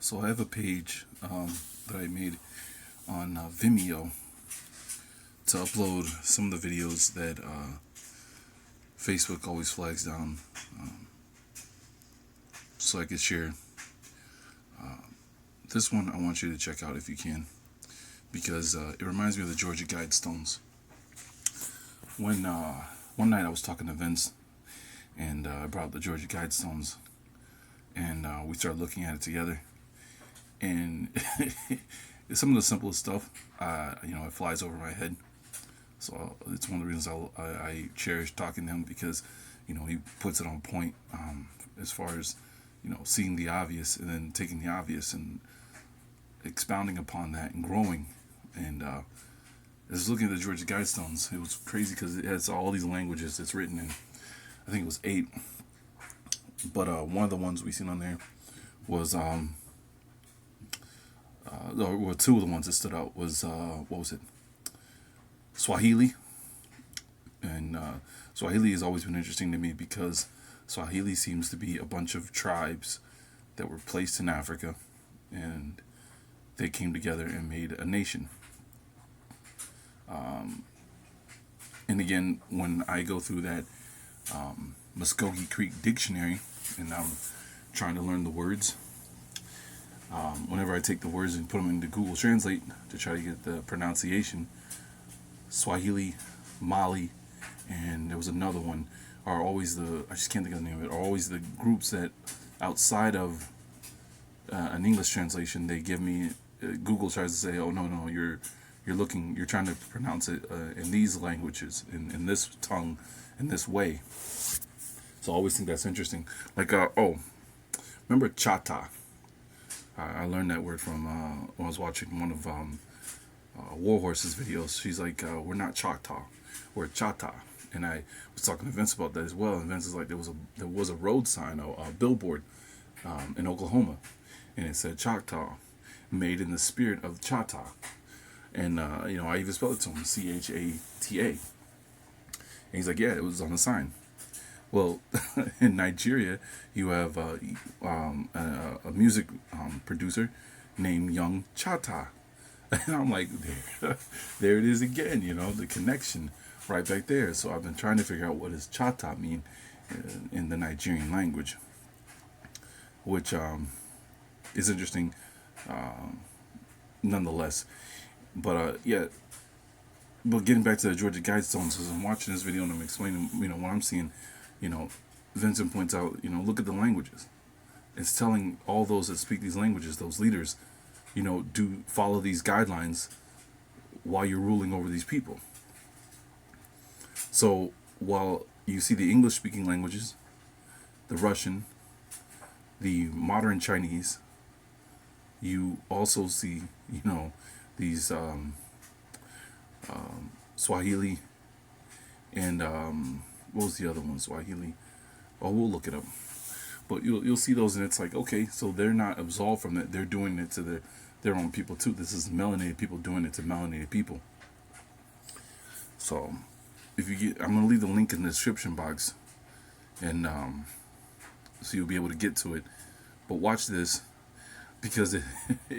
So I have a page that I made on Vimeo to upload some of the videos that Facebook always flags down, so I could share. This one I want you to check out if you can, because it reminds me of the Georgia Guidestones. When one night I was talking to Vince, and I brought up the Georgia Guidestones, and we started looking at it together. And it's some of the simplest stuff. It flies over my head. So it's one of the reasons I cherish talking to him, because, he puts it on point, as far as, seeing the obvious and then taking the obvious and expounding upon that and growing. And I was looking at the Georgia Guidestones. It was crazy because it has all these languages it's written in. I think it was 8. But one of the ones we seen on there was, or two of the ones that stood out was, what was it? Swahili. And Swahili has always been interesting to me because Swahili seems to be a bunch of tribes that were placed in Africa, and they came together and made a nation. And again, when I go through that Muskogee Creek dictionary and I'm trying to learn the words, whenever I take the words and put them into Google Translate to try to get the pronunciation, Swahili, Mali, and there was another one, are always I just can't think of the name of it, are always the groups that outside of an English translation, they give me, Google tries to say, oh, no, you're trying to pronounce it in these languages, in this tongue, in this way. So I always think that's interesting. Like, remember chata? I learned that word from when I was watching one of Warhorse's videos. She's like, we're not Choctaw, we're Chata. And I was talking to Vince about that as well. And Vince is like, there was a road sign, a billboard in Oklahoma, and it said Choctaw, made in the spirit of Chata. And I even spelled it to him, Chata. And he's like, yeah, it was on the sign. Well, in Nigeria, you have a music producer named Young Chata. And I'm like, there it is again, the connection right back there. So I've been trying to figure out what does Chata mean in the Nigerian language, which is interesting nonetheless. But but getting back to the Georgia Guidestones, as I'm watching this video and I'm explaining, what I'm seeing, Vincent points out, look at the languages. It's telling all those that speak these languages, those leaders, do follow these guidelines while you're ruling over these people. So while you see the English speaking languages, the Russian, the modern Chinese, you also see, these Swahili and what was the other one? Swahili. Oh, we'll look it up. But you'll see those, and it's like, okay, so they're not absolved from it. They're doing it to their own people too. This is melanated people doing it to melanated people. So if you get, I'm gonna leave the link in the description box, and so you'll be able to get to it. But watch this, because it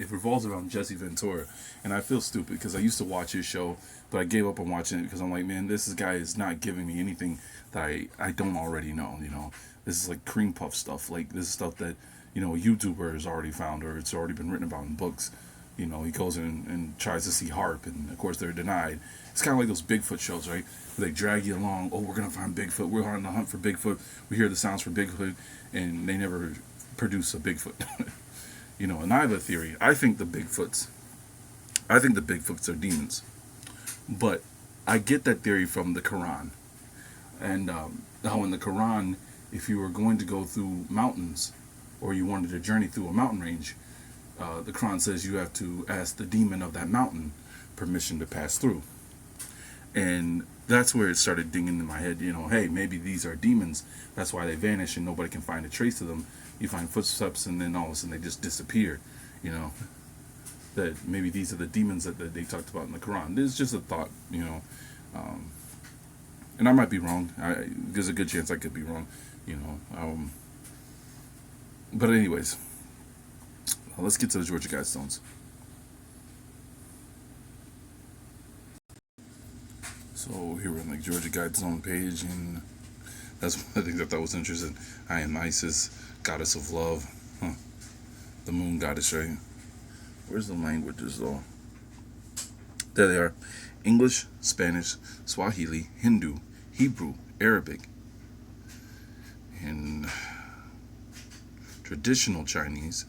revolves around Jesse Ventura, and I feel stupid because I used to watch his show, but I gave up on watching it because I'm like, man, this guy is not giving me anything that I don't already know. This is like cream puff stuff. Like, this is stuff that a YouTuber has already found, or it's already been written about in books. He goes in and tries to see harp, and of course they're denied. It's kind of like those Bigfoot shows, right? Where they drag you along. Oh, we're gonna find Bigfoot. We're on the hunt for Bigfoot. We hear the sounds for Bigfoot, and they never produce a Bigfoot. And I have a theory. I think the Bigfoots are demons. But I get that theory from the Quran. And how in the Quran, if you were going to go through mountains, or you wanted to journey through a mountain range, the Quran says you have to ask the demon of that mountain permission to pass through. And that's where it started dinging in my head, hey, maybe these are demons. That's why they vanish and nobody can find a trace of them. You find footsteps and then all of a sudden they just disappear, that maybe these are the demons that they talked about in the Quran. This is just a thought, and I might be wrong. There's a good chance I could be wrong, but anyways, Let's get to the Georgia Guidestones. So here we're on the Georgia Guidestone page, and that's one of the things I thought was interesting. I am Isis, goddess of love. Huh. The moon goddess, right? Where's the languages though? There they are: English, Spanish, Swahili, Hindu, Hebrew, Arabic, and traditional Chinese,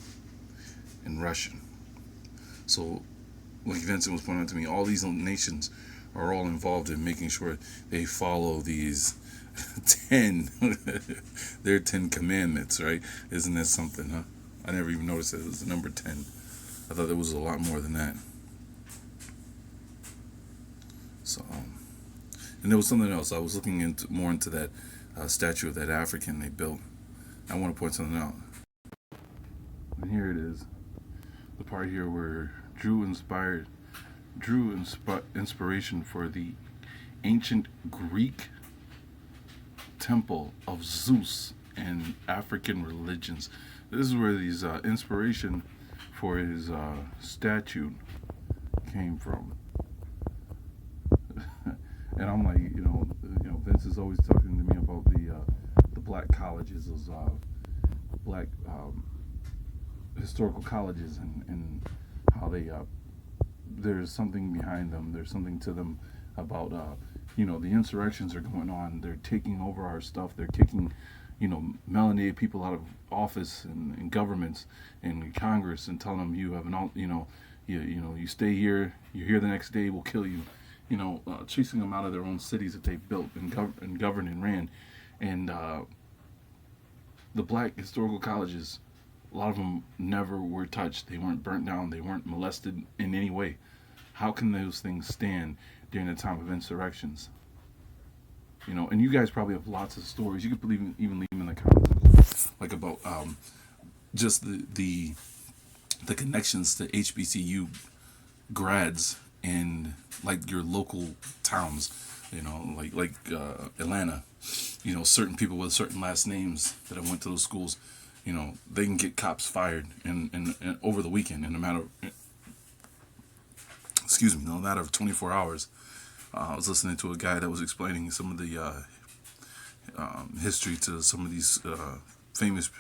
and Russian. So, like Vincent was pointing out to me, all these nations are all involved in making sure they follow these 10 their 10 commandments, right? Isn't that something, huh? I never even noticed that it was the number 10. I thought there was a lot more than that. So, and there was something else. I was looking into more into that statue of that African they built. I want to point something out. And here it is, the part here where drew inspiration for the ancient Greek temple of Zeus and African religions. This is where these inspiration for his statue came from. And I'm like, Vince is always talking to me about the black colleges, those black historical colleges, and how they there's something behind them. There's something to them about the insurrections are going on. They're taking over our stuff. They're kicking melanated people out of office and governments and Congress, and telling them you have you stay here. You're here the next day. We'll kill you. Chasing them out of their own cities that they built and governed and ran. And the black historical colleges, a lot of them never were touched. They weren't burnt down. They weren't molested in any way. How can those things stand during the time of insurrections? And you guys probably have lots of stories. You could even leave them in the comments, like about just the connections to HBCU grads and like your local towns, like Atlanta. Certain people with certain last names that have went to those schools, they can get cops fired and over the weekend in a matter of 24 hours. I was listening to a guy that was explaining some of the history to some of these famous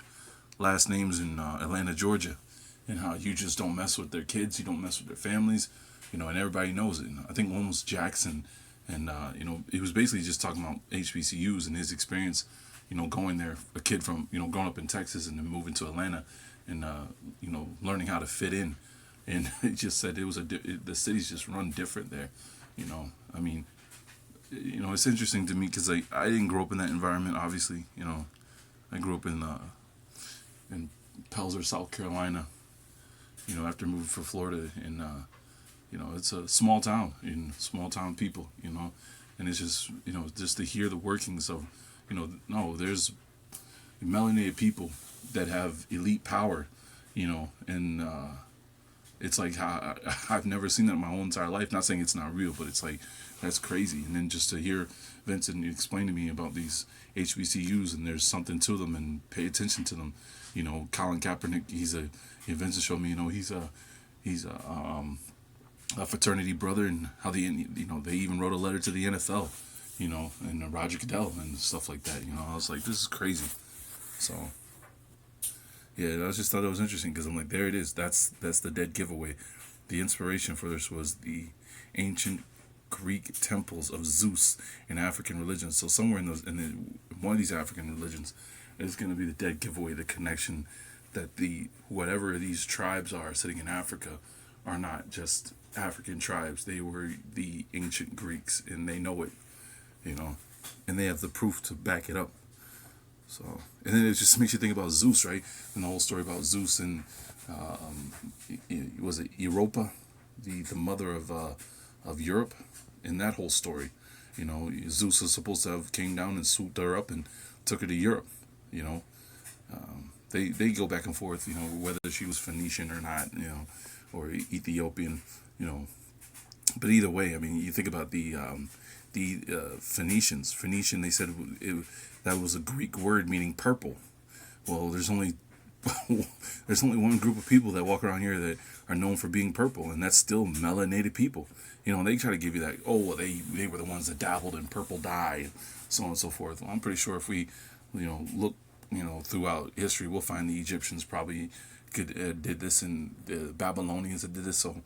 last names in Atlanta, Georgia, and how you just don't mess with their kids, you don't mess with their families, and everybody knows it. I think one was Jackson, and he was basically just talking about HBCUs and his experience, going there, a kid from growing up in Texas and then moving to Atlanta, and learning how to fit in, and it just said the city's just run different there. I mean, it's interesting to me because I didn't grow up in that environment. Obviously, I grew up in Pelzer, South Carolina. After moving from Florida, and it's a small town, small town people. And it's just just to hear the workings of, no, there's melanated people that have elite power, and it's like I've never seen that in my whole entire life. Not saying it's not real, but it's like that's crazy. And then just to hear Vincent explain to me about these HBCUs, and there's something to them, and pay attention to them. Colin Kaepernick, Vincent showed me, he's a fraternity brother, and how they even wrote a letter to the NFL, and Roger Goodell and stuff like that. I was like, this is crazy. So. Yeah, I just thought it was interesting because I'm like, there it is. That's the dead giveaway. The inspiration for this was the ancient Greek temples of Zeus in African religions. So somewhere in one of these African religions is going to be the dead giveaway, the connection that whatever these tribes are sitting in Africa are not just African tribes. They were the ancient Greeks, and they know it, and they have the proof to back it up. So, and then it just makes you think about Zeus, right? And the whole story about Zeus and was it Europa, the mother of Europe, in that whole story. Zeus is supposed to have came down and swooped her up and took her to Europe. They go back and forth, whether she was Phoenician or not, or Ethiopian, But either way, I mean, you think about the Phoenicians. Phoenician, they said that was a Greek word meaning purple. Well, there's only There's only one group of people that walk around here that are known for being purple, and that's still melanated people. They try to give you that, oh, well, they were the ones that dabbled in purple dye, and so on and so forth. Well, I'm pretty sure if we, look, throughout history, we'll find the Egyptians probably did this, and the Babylonians that did this. So,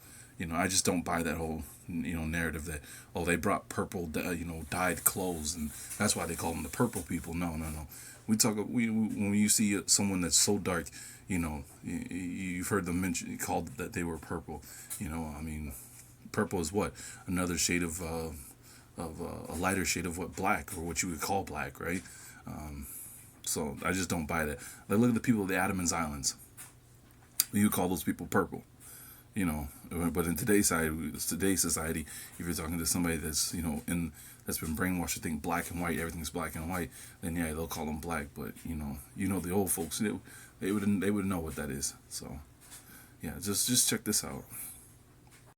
I just don't buy that whole, narrative that, oh, they brought purple, dyed clothes, and that's why they call them the purple people. No, no, no. When you see someone that's so dark, you've heard them called that they were purple. I mean, purple is what, another shade of a lighter shade of what, black, or what you would call black, right? So I just don't buy that. Like, look at the people of the Andaman Islands. You call those people purple, But in today's society, if you're talking to somebody that's that's been brainwashed to think black and white, everything's black and white, then yeah, they'll call them black. But the old folks, they wouldn't know what that is. So yeah, just check this out.